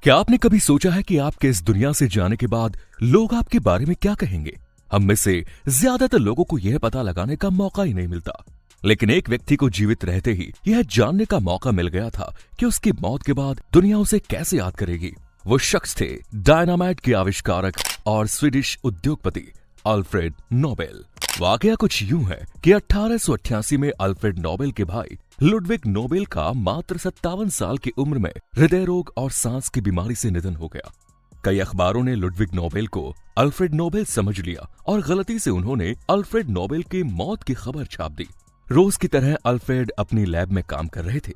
क्या आपने कभी सोचा है कि आपके इस दुनिया से जाने के बाद लोग आपके बारे में क्या कहेंगे? हम में से ज्यादातर लोगों को यह पता लगाने का मौका ही नहीं मिलता, लेकिन एक व्यक्ति को जीवित रहते ही यह जानने का मौका मिल गया था कि उसकी मौत के बाद दुनिया उसे कैसे याद करेगी। वो शख्स थे डायनामाइट के आविष्कारक और स्वीडिश उद्योगपति अल्फ्रेड नोबेल। वाकया कुछ यूं है कि 1888 में अल्फ्रेड नोबेल के भाई लुडविग नोबेल का मात्र 57 साल की उम्र में हृदय रोग और सांस की बीमारी से निधन हो गया। कई अखबारों ने लुडविग नोबेल को अल्फ्रेड नोबेल समझ लिया और गलती से उन्होंने अल्फ्रेड नोबेल के मौत की खबर छाप दी। रोज की तरह अल्फ्रेड अपनी लैब में काम कर रहे थे,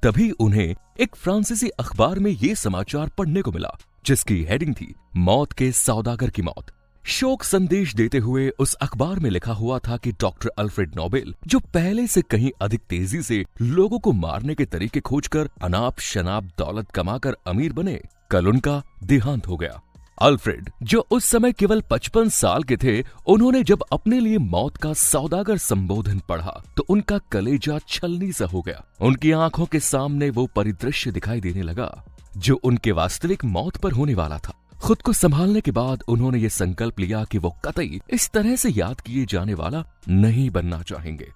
तभी उन्हें एक फ्रांसीसी अखबार में ये समाचार पढ़ने को मिला, जिसकी हेडिंग थी मौत के सौदागर की मौत। शोक संदेश देते हुए उस अखबार में लिखा हुआ था कि डॉक्टर अल्फ्रेड नोबेल, जो पहले से कहीं अधिक तेजी से लोगों को मारने के तरीके खोजकर अनाप शनाप दौलत कमाकर अमीर बने, कल उनका देहांत हो गया। अल्फ्रेड, जो उस समय केवल 55 साल के थे, उन्होंने जब अपने लिए मौत का सौदागर संबोधन पढ़ा तो उनका कलेजा छलनी सा हो गया। उनकी आंखों के सामने वो परिदृश्य दिखाई देने लगा जो उनके वास्तविक मौत पर होने वाला था। खुद को संभालने के बाद उन्होंने ये संकल्प लिया कि वो कतई इस तरह से याद किए जाने वाला नहीं बनना चाहेंगे।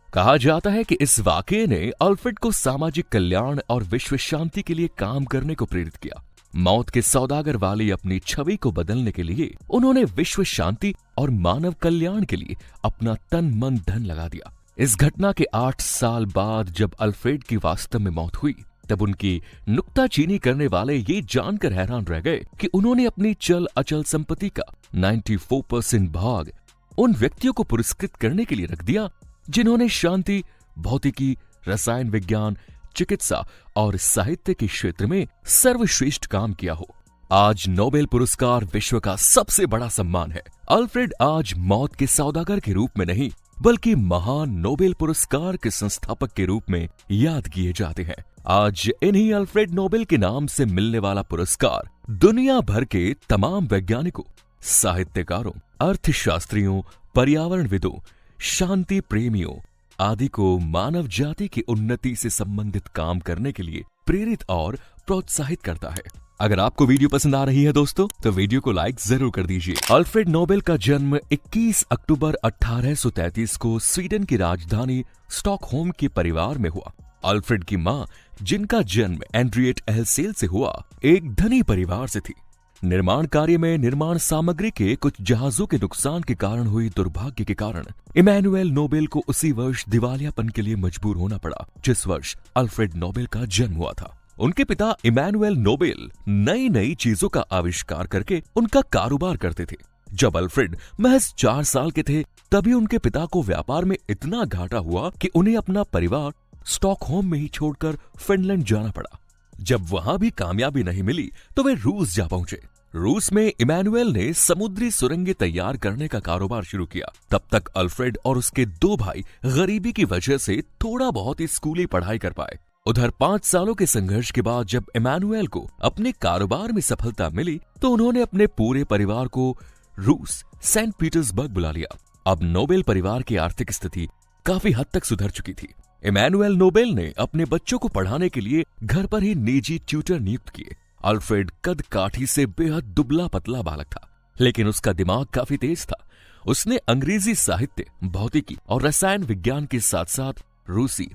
कहा जाता है कि इस वाकये ने अल्फ्रेड को सामाजिक कल्याण और विश्व शांति के लिए काम करने को प्रेरित किया। मौत के सौदागर वाली अपनी छवि को बदलने के लिए उन्होंने विश्व शांति और मानव कल्याण के लिए अपना तन मन धन लगा दिया। इस घटना के 8 साल बाद जब अल्फ्रेड की वास्तव में मौत हुई, तब उनकी नुक्ताचीनी करने वाले ये जानकर हैरान रह गए कि उन्होंने अपनी चल अचल संपत्ति का 94% भाग उन व्यक्तियों को पुरस्कृत करने के लिए रख दिया जिन्होंने शांति, भौतिकी, रसायन विज्ञान, चिकित्सा और साहित्य के क्षेत्र में सर्वश्रेष्ठ काम किया हो। आज नोबेल पुरस्कार विश्व का सबसे बड़ा सम्मान है। अल्फ्रेड आज मौत के सौदागर के रूप में नहीं, बल्कि महान नोबेल पुरस्कार के संस्थापक के रूप में याद किए जाते हैं। आज इन्हीं अल्फ्रेड नोबेल के नाम से मिलने वाला पुरस्कार दुनिया भर के तमाम वैज्ञानिकों, साहित्यकारों, अर्थशास्त्रियों, पर्यावरणविदों, शांति प्रेमियों आदि को मानव जाति की उन्नति से संबंधित काम करने के लिए प्रेरित और प्रोत्साहित करता है। अगर आपको वीडियो पसंद आ रही है दोस्तों, तो वीडियो को लाइक जरूर कर दीजिए। अल्फ्रेड नोबेल का जन्म 21 अक्टूबर 1833 को स्वीडन की राजधानी स्टॉकहोम के परिवार में हुआ। अल्फ्रेड की मां, जिनका जन्म एंड्रिएट एल्सेल से हुआ, एक धनी परिवार से थी। निर्माण कार्य में निर्माण सामग्री के कुछ जहाजों के नुकसान के कारण हुई दुर्भाग्य के कारण इमैनुएल नोबेल को उसी वर्ष दिवालियापन के लिए मजबूर होना पड़ा जिस वर्ष अल्फ्रेड नोबेल का जन्म हुआ था। उनके पिता इमैनुएल नोबेल नई नई चीजों का आविष्कार करके उनका कारोबार करते थे। जब अल्फ्रेड महज 4 साल के थे, तभी उनके पिता को व्यापार में इतना घाटा हुआ कि उन्हें अपना परिवार स्टॉकहोम में ही छोड़कर फिनलैंड जाना पड़ा। जब वहां भी कामयाबी नहीं मिली तो वे रूस जा पहुंचे। रूस में इमैनुएल ने समुद्री सुरंगें तैयार करने का कारोबार शुरू किया। तब तक अल्फ्रेड और उसके 2 भाई गरीबी की वजह से थोड़ा बहुत ही स्कूली पढ़ाई कर पाए। उधर 5 सालों के संघर्ष के बाद जब इमैनुएल को अपने कारोबार में सफलता मिली, तो उन्होंने अपने पूरे परिवार को रूस सेंट पीटर्सबर्ग बुला लिया। अब नोबेल परिवार की आर्थिक स्थिति काफी हद तक सुधर चुकी थी। इमैनुएल नोबेल ने अपने बच्चों को पढ़ाने के लिए घर पर ही निजी ट्यूटर नियुक्त किए। अल्फ्रेड कद काठी से बेहद दुबला पतला बालक था, लेकिन उसका दिमाग काफी तेज था। उसने अंग्रेजी साहित्य, भौतिकी और रसायन विज्ञान के साथ साथ रूसी,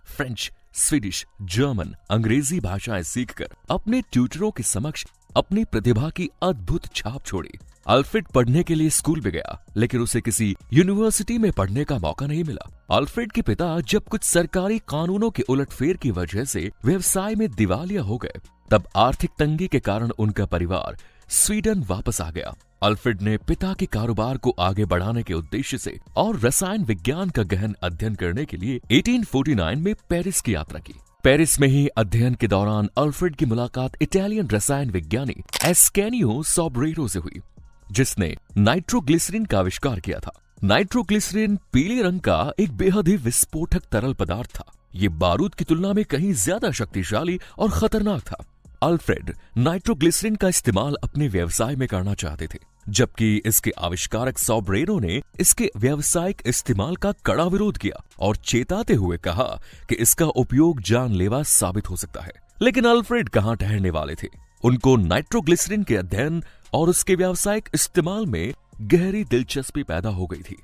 फ्रेंच, स्वीडिश, जर्मन, अंग्रेजी भाषाएं सीखकर अपने ट्यूटरों के समक्ष अपनी प्रतिभा की अद्भुत छाप छोड़ी। अल्फ्रेड पढ़ने के लिए स्कूल में गया, लेकिन उसे किसी यूनिवर्सिटी में पढ़ने का मौका नहीं मिला। अल्फ्रेड के पिता जब कुछ सरकारी कानूनों के उलटफेर की वजह से व्यवसाय में दिवालिया हो गए, तब आर्थिक तंगी के कारण उनका परिवार स्वीडन वापस आ गया। अल्फ्रेड ने पिता के कारोबार को आगे बढ़ाने के उद्देश्य से और रसायन विज्ञान का गहन अध्ययन करने के लिए 1849 में पेरिस की यात्रा की। पेरिस में ही अध्ययन के दौरान अल्फ्रेड की मुलाकात इटालियन रसायन विज्ञानी एस्कैनियो सोब्रेरो से हुई, जिसने नाइट्रोग्लिसरीन का आविष्कार किया था। नाइट्रोग्लिसरीन पीले रंग का एक बेहद ही विस्फोटक तरल पदार्थ था। ये बारूद की तुलना में कहीं ज्यादा शक्तिशाली और खतरनाक था। अल्फ्रेड नाइट्रोग्लिसरीन का इस्तेमाल अपने व्यवसाय में करना चाहते थे, जबकि इसके आविष्कारक सोब्रेरो ने इसके व्यावसायिक इस्तेमाल का कड़ा विरोध किया और चेताते हुए कहा कि इसका उपयोग जानलेवा साबित हो सकता है। लेकिन अल्फ्रेड कहां ठहरने वाले थे। उनको नाइट्रोग्लिसरीन के अध्ययन और उसके व्यावसायिक इस्तेमाल में गहरी दिलचस्पी पैदा हो गई थी।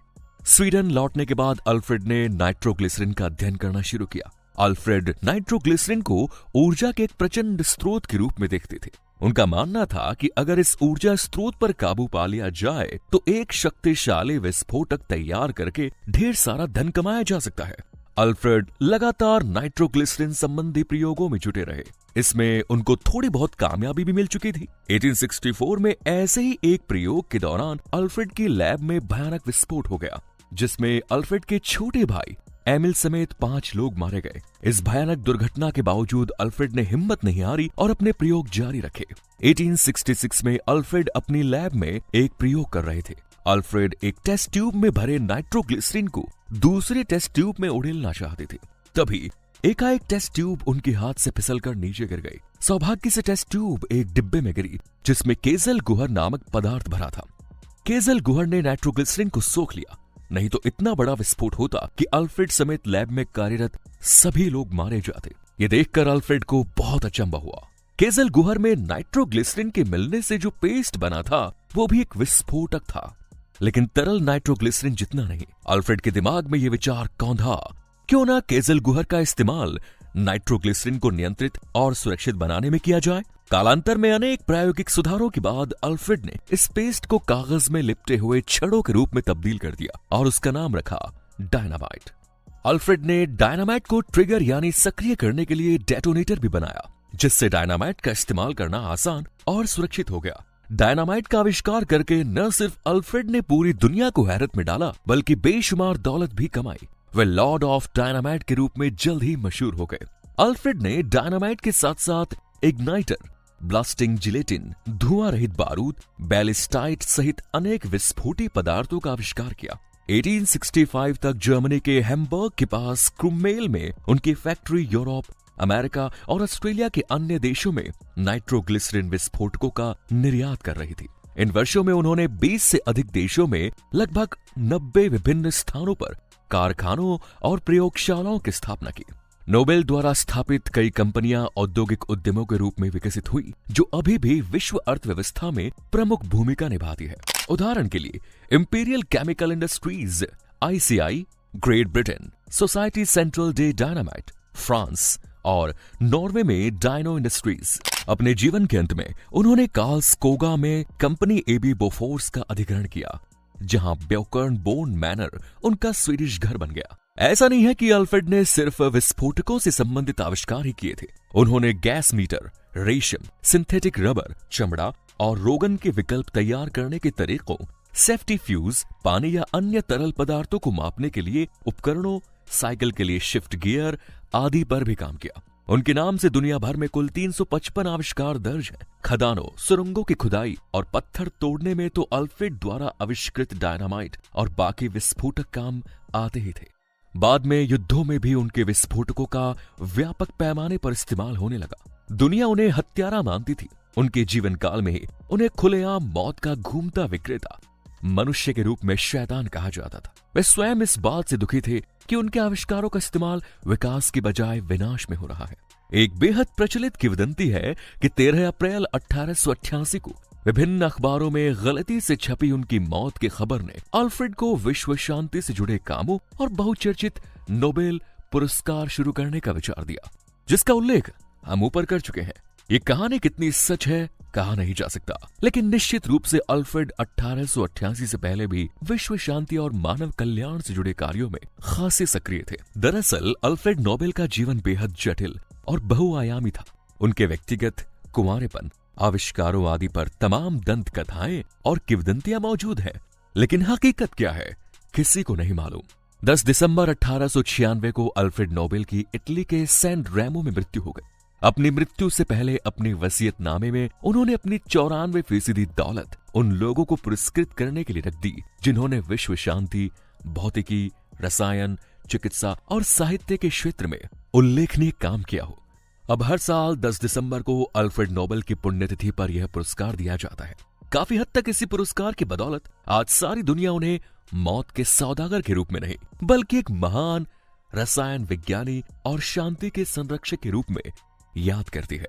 स्वीडन लौटने के बाद अल्फ्रेड ने नाइट्रोग्लिसरीन का अध्ययन करना शुरू किया। अल्फ्रेड नाइट्रोग्लिसरीन को ऊर्जा के एक प्रचंड स्रोत के रूप में देखते थे। उनका मानना था कि अगर इस ऊर्जा स्रोत पर काबू पा लिया जाए तो एक शक्तिशाली विस्फोटक तैयार करके ढेर सारा धन कमाया जा सकता है। अल्फ्रेड लगातार नाइट्रोग्लिसरीन संबंधी प्रयोगों में जुटे रहे। इसमें उनको थोड़ी बहुत कामयाबी भी मिल चुकी थी। 1864 में ऐसे ही एक प्रयोग के दौरान अल्फ्रेड की लैब में भयानक विस्फोट हो गया, जिसमें अल्फ्रेड के छोटे भाई एमिल समेत 5 लोग मारे गए। इस भयानक दुर्घटना के बावजूद अल्फ्रेड ने हिम्मत नहीं हारी और अपने प्रयोग जारी रखे। 1866 में अल्फ्रेड अपनी लैब में एक प्रयोग कर रहे थे। अल्फ्रेड एक टेस्ट ट्यूब में भरे नाइट्रोग्लिसरीन को दूसरे टेस्ट ट्यूब में उड़ेलना चाहते थे। तभी एकाएक टेस्ट ट्यूब उनके हाथ से फिसलकर नीचे गिर गई। सौभाग्य से टेस्ट ट्यूब एक डिब्बे में गिरी जिसमें केजल गुहर नामक पदार्थ भरा था। केजल गुहर ने नाइट्रोग्लिसरीन को सोख लिया, नहीं तो इतना बड़ा विस्फोट होता कि अल्फ्रेड समेत लैब में कार्यरत सभी लोग मारे जाते। ये देखकर अल्फ्रेड को बहुत अचंभा हुआ। केजल गुहर में नाइट्रोग्लिसरीन के मिलने से जो पेस्ट बना था वो भी एक विस्फोटक था, लेकिन तरल नाइट्रोग्लिसरीन जितना नहीं। अल्फ्रेड के दिमाग में यह विचार कौंधा, क्यों ना केजल गुहर का इस्तेमाल नाइट्रोग्लिसरीन को नियंत्रित और सुरक्षित बनाने में किया जाए। कालांतर में अनेक प्रायोगिक सुधारों के बाद अल्फ्रेड ने इस पेस्ट को कागज में लिपटे हुए छड़ों के रूप में तब्दील कर दिया और उसका नाम रखा डायनामाइट। अल्फ्रेड ने डायनामाइट को ट्रिगर यानी सक्रिय करने के लिए डेटोनेटर भी बनाया, जिससे डायनामाइट का इस्तेमाल करना आसान और सुरक्षित हो गया। डायनामाइट का आविष्कार करके न सिर्फ अल्फ्रेड ने पूरी दुनिया को हैरत में डाला, बल्कि बेशुमार दौलत भी कमाई। वे लॉर्ड ऑफ डायनामाइट के रूप में जल्द ही मशहूर हो गए। अल्फ्रेड ने डायनामाइट के साथ साथ इग्नाइटर, ब्लास्टिंग जिलेटिन, धुआं रहित बारूद, बैलिस्टाइट सहित अनेक विस्फोटी पदार्थों का आविष्कार किया। 1865 तक जर्मनी के हैम्बर्ग के पास क्रुमेल में उनकी फैक्ट्री यूरोप, अमेरिका और ऑस्ट्रेलिया के अन्य देशों में नाइट्रोग्लिसरीन विस्फोटकों का निर्यात कर रही थी। इन वर्षों में उन्होंने 20 से अधिक देशों में लगभग 90 विभिन्न स्थानों पर कारखानों और प्रयोगशालाओं की स्थापना की। नोबेल द्वारा स्थापित कई कंपनियां औद्योगिक उद्यमों के रूप में विकसित हुई, जो अभी भी विश्व अर्थव्यवस्था में प्रमुख भूमिका निभाती है। उदाहरण के लिए imperial chemical industries, ICI, great Britain, society central day dynamite, France और नॉर्वे में डायनो इंडस्ट्रीज। अपने जीवन के अंत में उन्होंने कार्लस्कोगा में कंपनी AB बोफोर्स का अधिग्रहण किया, जहां ब्योकर्न बोर्न मैनर उनका स्वीडिश घर बन गया। ऐसा नहीं है कि अल्फ्रेड ने सिर्फ विस्फोटकों से संबंधित आविष्कार ही किए थे। उन्होंने गैस मीटर, रेशम, सिंथेटिक रबर, चमड़ा और रोगन के विकल्प तैयार करने के तरीकों, सेफ्टी फ्यूज, पानी या अन्य तरल पदार्थों को मापने के लिए उपकरणों, साइकिल के लिए शिफ्ट गियर आदि पर भी काम किया। उनके नाम से दुनिया भर में कुल 355 आविष्कार दर्ज हैं। खदानों, सुरंगों की खुदाई और पत्थर तोड़ने में तो अल्फ्रेड द्वारा आविष्कृत डायनामाइट और बाकी विस्फोटक काम आते ही थे। बाद में युद्धों में भी उनके विस्फोटकों का व्यापक पैमाने पर इस्तेमाल होने लगा। दुनिया उन्हें हत्यारा मानती थी। उनके जीवन काल में ही उन्हें खुलेआम मौत का घूमता विक्रेता, मनुष्य के रूप में शैतान कहा जाता था। वे स्वयं इस बात से दुखी थे कि उनके आविष्कारों का इस्तेमाल विकास की बजाय विनाश में हो रहा है। एक बेहद प्रचलित किंवदंती है कि 13 अप्रैल 1888 को विभिन्न अखबारों में गलती से छपी उनकी मौत की खबर ने अल्फ्रेड को विश्व शांति से जुड़े कामों और बहुचर्चित नोबेल पुरस्कार शुरू करने का विचार दिया, जिसका उल्लेख हम ऊपर कर चुके हैं। ये कहानी कितनी सच है कहा नहीं जा सकता, लेकिन निश्चित रूप से अल्फ्रेड 1888 से पहले भी विश्व शांति और मानव कल्याण से जुड़े कार्यों में खासे सक्रिय थे। दरअसल अल्फ्रेड नोबेल का जीवन बेहद जटिल और बहुआयामी था। उनके व्यक्तिगत, कुंवारेपन, आविष्कारों आदि पर तमाम दंत कथाएं और किंवदंतियां मौजूद हैं, लेकिन हकीकत क्या है किसी को नहीं मालूम। 10 दिसंबर 1896 को अल्फ्रेड नोबेल की इटली के सैन रेमो में मृत्यु हो गई। अपनी मृत्यु से पहले अपनी वसीयतनामे में उन्होंने अपनी 94% दौलत उन लोगों को पुरस्कृत करने के लिए रख दी जिन्होंने विश्व शांति, भौतिकी, रसायन, चिकित्सा और साहित्य के क्षेत्र में उल्लेखनीय काम किया हो। अब हर साल 10 दिसंबर को अल्फ्रेड नोबेल की पुण्यतिथि पर यह पुरस्कार दिया जाता है। काफी हद तक इसी पुरस्कार की बदौलत आज सारी दुनिया उन्हें मौत के सौदागर के रूप में नहीं, बल्कि एक महान रसायन विज्ञानी और शांति के संरक्षक के रूप में याद करती है।